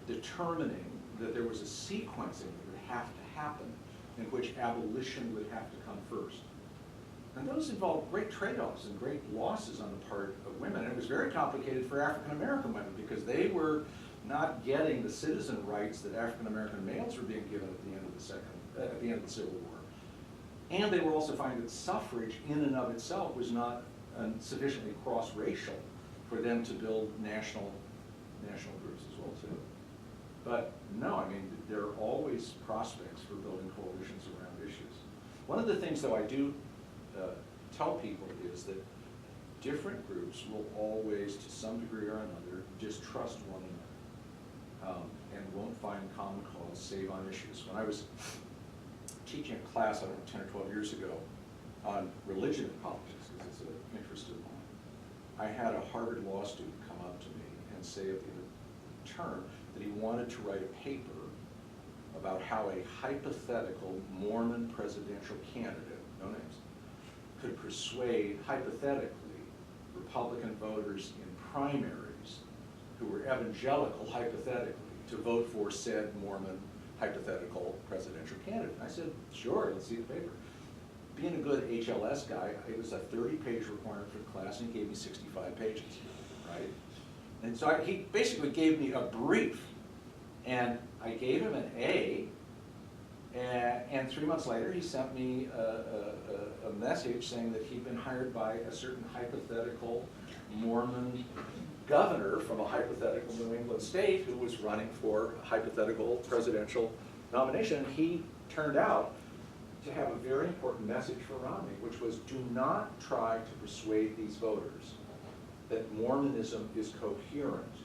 determining that there was a sequencing that would have to happen in which abolition would have to come first. And those involved great trade-offs and great losses on the part of women. And it was very complicated for African-American women because they were not getting the citizen rights that African-American males were being given at the end of the Civil War. And they were also finding that suffrage in and of itself was not sufficiently cross-racial for them to build national groups as well too. But no, I mean, there are always prospects for building coalitions around issues. One of the things, though, I do tell people is that different groups will always, to some degree or another, distrust one another and won't find common cause save on issues. When I was teaching a class, I don't know, 10 or 12 years ago on religion and politics, because it's an interest of mine, I had a Harvard law student come up to me and say at the end of the term that he wanted to write a paper about how a hypothetical Mormon presidential candidate, no names, could persuade, hypothetically, Republican voters in primaries who were evangelical, hypothetically, to vote for said Mormon hypothetical presidential candidate. And I said, sure, let's see the paper. Being a good HLS guy, it was a 30-page requirement for the class, and he gave me 65 pages, right? And so he basically gave me a brief, and I gave him an A, and 3 months later he sent me a message saying that he'd been hired by a certain hypothetical Mormon governor from a hypothetical New England state who was running for a hypothetical presidential nomination. And he turned out to have a very important message for Romney, which was, do not try to persuade these voters that Mormonism is coherent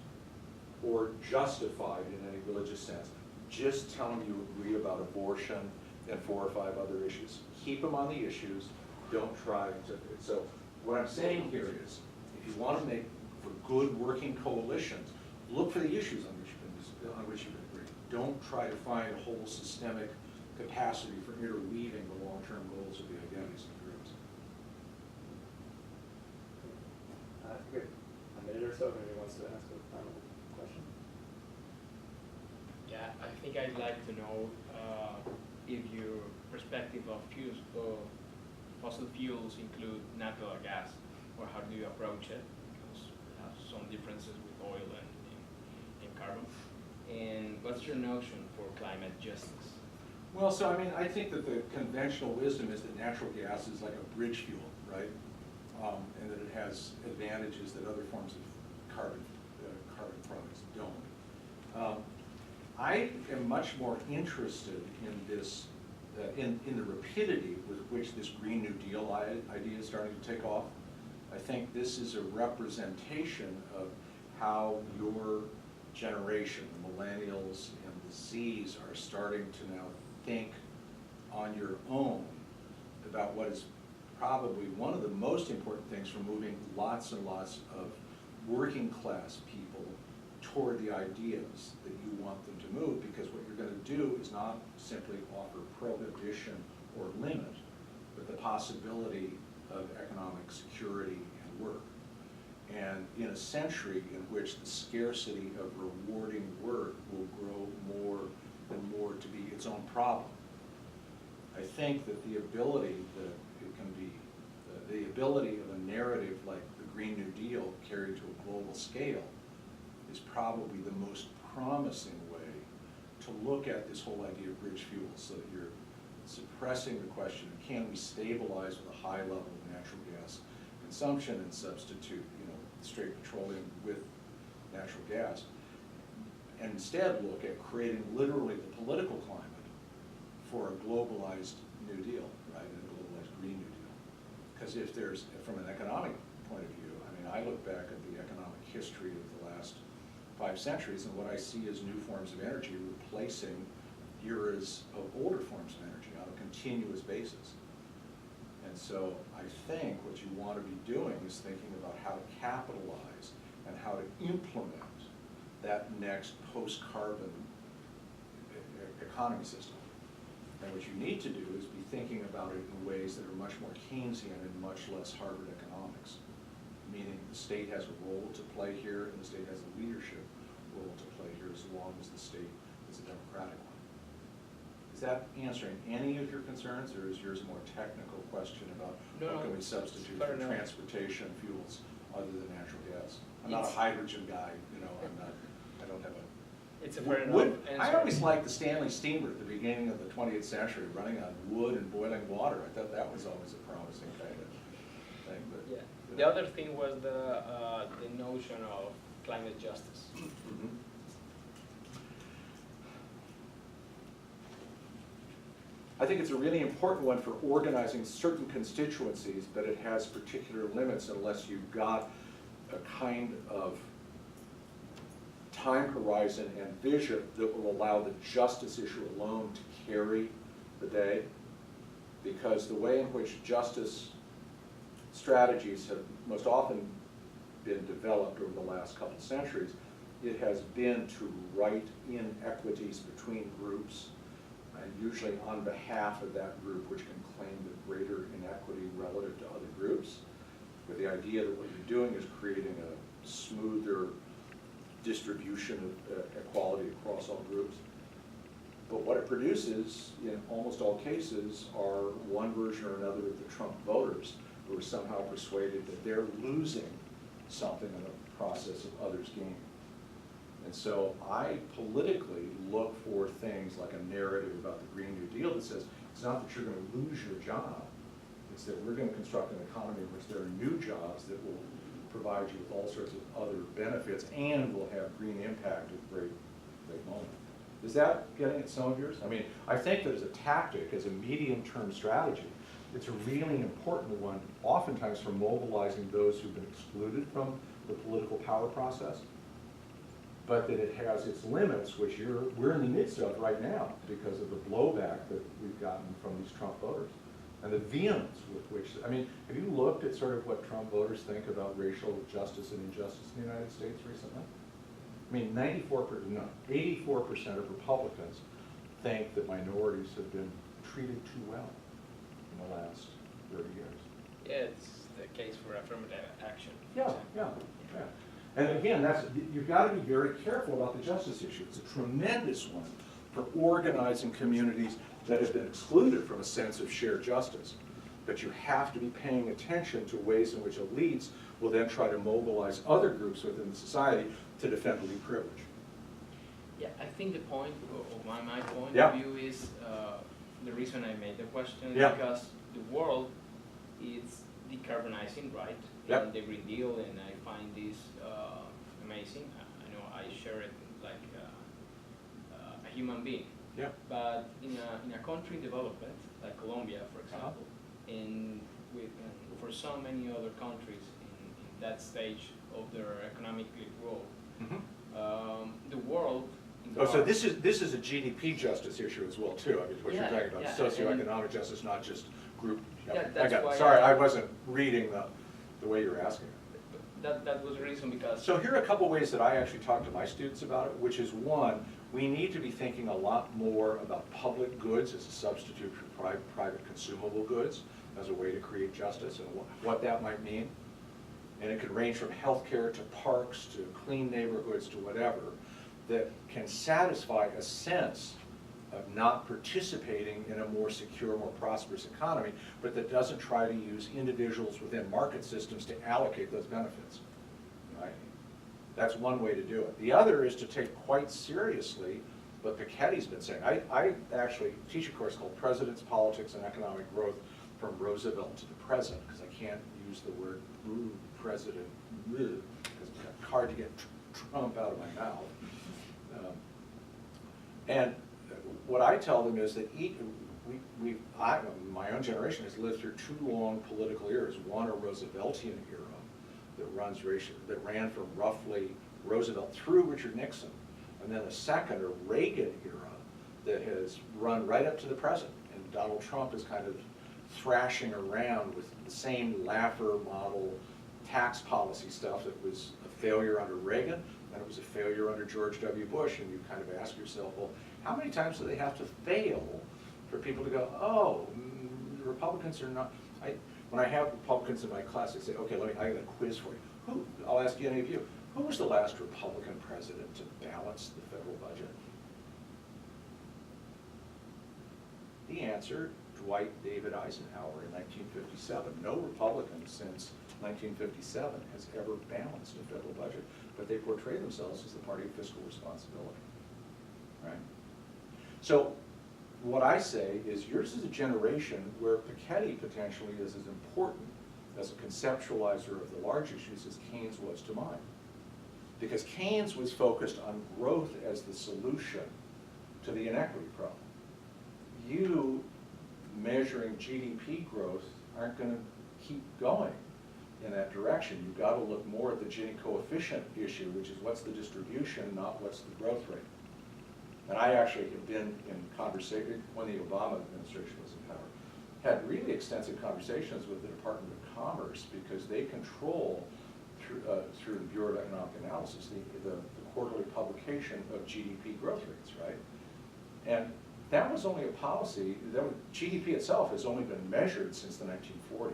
or justified in any religious sense. Just tell them you agree about abortion and 4 or 5 other issues. Keep them on the issues. Don't try to. So what I'm saying here is, if you want to make for good working coalitions, look for the issues on which you can agree. Don't try to find a whole systemic capacity for interweaving the long-term goals of the identities of the groups. I think we have a minute or so if anyone wants to ask a final question. Yeah, I think I'd like to know if your perspective of fossil fuels include natural gas, or how do you approach it? Because we have some differences with oil and carbon. And what's your notion for climate justice? Well, so I mean, I think that the conventional wisdom is that natural gas is like a bridge fuel, right? And that it has advantages that other forms of carbon products don't. I am much more interested in this, in the rapidity with which this Green New Deal idea is starting to take off. I think this is a representation of how your generation, the millennials and the Zs, are starting to now think on your own about what is probably one of the most important things for moving lots and lots of working class people toward the ideas that you want them to move, because what you're going to do is not simply offer prohibition or limit, but the possibility of economic security and work. And in a century in which the scarcity of rewarding work will grow more and more to be its own problem, I think that the ability that it can be, the ability of a narrative like the Green New Deal carried to a global scale is probably the most promising way to look at this whole idea of bridge fuels, so that you're pressing the question of can we stabilize with a high level of natural gas consumption and substitute, straight petroleum with natural gas, and instead look at creating literally the political climate for a globalized New Deal, right, a globalized Green New Deal. Because if there's, from an economic point of view, I mean, I look back at the economic history of the last 5 centuries, and what I see is new forms of energy replacing eras of older forms of energy on a continuous basis. And so I think what you want to be doing is thinking about how to capitalize and how to implement that next post-carbon economy system. And what you need to do is be thinking about it in ways that are much more Keynesian and much less Harvard economics, meaning the state has a role to play here and the state has a leadership role to play here as long as the state is a democratic one. Is that answering any of your concerns, or is yours a more technical question about what can we substitute for transportation fuels other than natural gas? I'm not a hydrogen guy, I don't have a... It's a fair wood. enough answer. I always liked the Stanley steamer at the beginning of the 20th century, running on wood and boiling water. I thought that was always a promising kind of thing. But, yeah. The other thing was the notion of climate justice. Mm-hmm. I think it's a really important one for organizing certain constituencies, but it has particular limits unless you've got a kind of time horizon and vision that will allow the justice issue alone to carry the day. Because the way in which justice strategies have most often been developed over the last couple of centuries, it has been to right inequities between groups, and usually on behalf of that group which can claim the greater inequity relative to other groups, with the idea that what you're doing is creating a smoother distribution of equality across all groups. But what it produces, in almost all cases, are one version or another of the Trump voters who are somehow persuaded that they're losing something in the process of others gaining. And so I politically look for things like a narrative about the Green New Deal that says it's not that you're going to lose your job, it's that we're going to construct an economy in which there are new jobs that will provide you with all sorts of other benefits and will have green impact at great moment. Is that getting at some of yours? I mean, I think that as a tactic, as a medium-term strategy, it's a really important one, oftentimes for mobilizing those who've been excluded from the political power process, but that it has its limits, which we're in the midst of right now because of the blowback that we've gotten from these Trump voters. And the vehemence with which, I mean, have you looked at sort of what Trump voters think about racial justice and injustice in the United States recently? I mean, 84% of Republicans think that minorities have been treated too well in the last 30 years. Yeah, it's the case for affirmative action. Yeah. And again, you've got to be very careful about the justice issue. It's a tremendous one for organizing communities that have been excluded from a sense of shared justice. But you have to be paying attention to ways in which elites will then try to mobilize other groups within the society to defend elite privilege. Yeah, I think the point, or my point Yeah. of view is the reason I made the question is Yeah. because the world is decarbonizing, right? Yep. In the Green Deal, and I find this amazing. I know I share it like a human being. Yeah. But in a country in development, like Colombia, for example, and for so many other countries in that stage of their economic growth, the world. So this is a GDP justice issue as well too. I mean, what you're talking about, socioeconomic justice, not just group. I got it. Sorry, I wasn't reading the way you're asking it. That was the reason because. So here are a couple ways that I actually talk to my students about it, which is one, we need to be thinking a lot more about public goods as a substitute for private consumable goods as a way to create justice and what that might mean. And it could range from healthcare to parks to clean neighborhoods to whatever that can satisfy a sense of not participating in a more secure, more prosperous economy, but that doesn't try to use individuals within market systems to allocate those benefits. Right? That's one way to do it. The other is to take quite seriously but Piketty's been saying. I actually teach a course called President's Politics and Economic Growth from Roosevelt to the Present, because I can't use the word president, because it's hard to get Trump out of my mouth. And what I tell them is that my own generation has lived through 2 long political eras. One, a Rooseveltian era that ran from roughly Roosevelt through Richard Nixon, and then a second, a Reagan era that has run right up to the present. And Donald Trump is kind of thrashing around with the same Laffer model tax policy stuff that was a failure under Reagan, and it was a failure under George W. Bush. And you kind of ask yourself, well, how many times do they have to fail for people to go, oh, the Republicans are not. When I have Republicans in my class, I say, okay, I got a quiz for you. I'll ask any of you. Who was the last Republican president to balance the federal budget? The answer, Dwight David Eisenhower in 1957. No Republican since 1957 has ever balanced a federal budget, but they portray themselves as the party of fiscal responsibility, right? So what I say is yours is a generation where Piketty potentially is as important as a conceptualizer of the large issues as Keynes was to mine. Because Keynes was focused on growth as the solution to the inequity problem. You measuring GDP growth aren't going to keep going in that direction. You've got to look more at the Gini coefficient issue, which is what's the distribution, not what's the growth rate. And I actually have been in conversation, when the Obama administration was in power, had really extensive conversations with the Department of Commerce, because they control, through the Bureau of Economic Analysis, the quarterly publication of GDP growth rates, right? And that was only a policy, GDP itself has only been measured since the 1940s.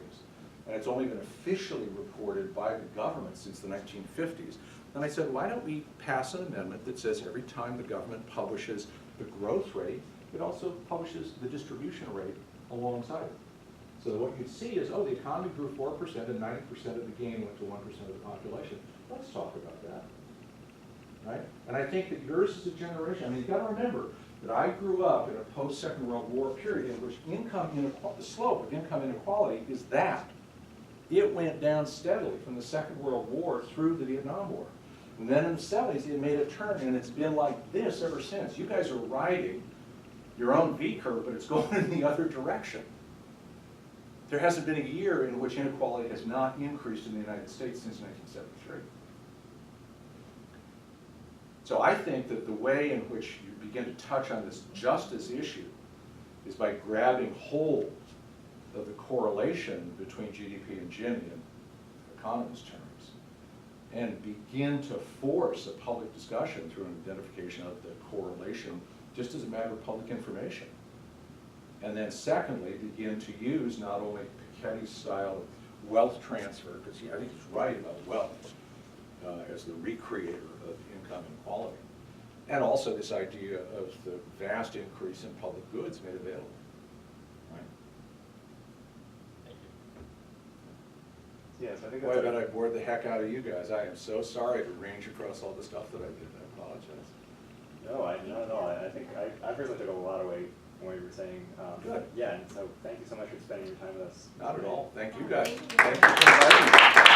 And it's only been officially reported by the government since the 1950s. And I said, why don't we pass an amendment that says every time the government publishes the growth rate, it also publishes the distribution rate alongside it. So what you'd see is, oh, the economy grew 4% and 90% of the gain went to 1% of the population. Let's talk about that, right? And I think that yours is a generation. I mean, you've got to remember that I grew up in a post-Second World War period in which the slope of income inequality is that. It went down steadily from the Second World War through the Vietnam War. And then in the 70s, it made a turn, and it's been like this ever since. You guys are riding your own V curve, but it's going in the other direction. There hasn't been a year in which inequality has not increased in the United States since 1973. So I think that the way in which you begin to touch on this justice issue is by grabbing hold of the correlation between GDP and Gini in economist terms, and begin to force a public discussion through an identification of the correlation just as a matter of public information. And then secondly, begin to use not only Piketty's style of wealth transfer, because I think he's right about wealth as the recreator of income inequality, and also this idea of the vast increase in public goods made available. Right? Thank Yes, I think Boy, I that's bet I bored the heck out of you guys. I am so sorry to range across all the stuff that I did. I apologize. No, not at all. I think I really took a lot away from what you were saying. Good. Yeah, and so thank you so much for spending your time with us. Not at today. all. Thank you guys. Thank you. Thank you for inviting me.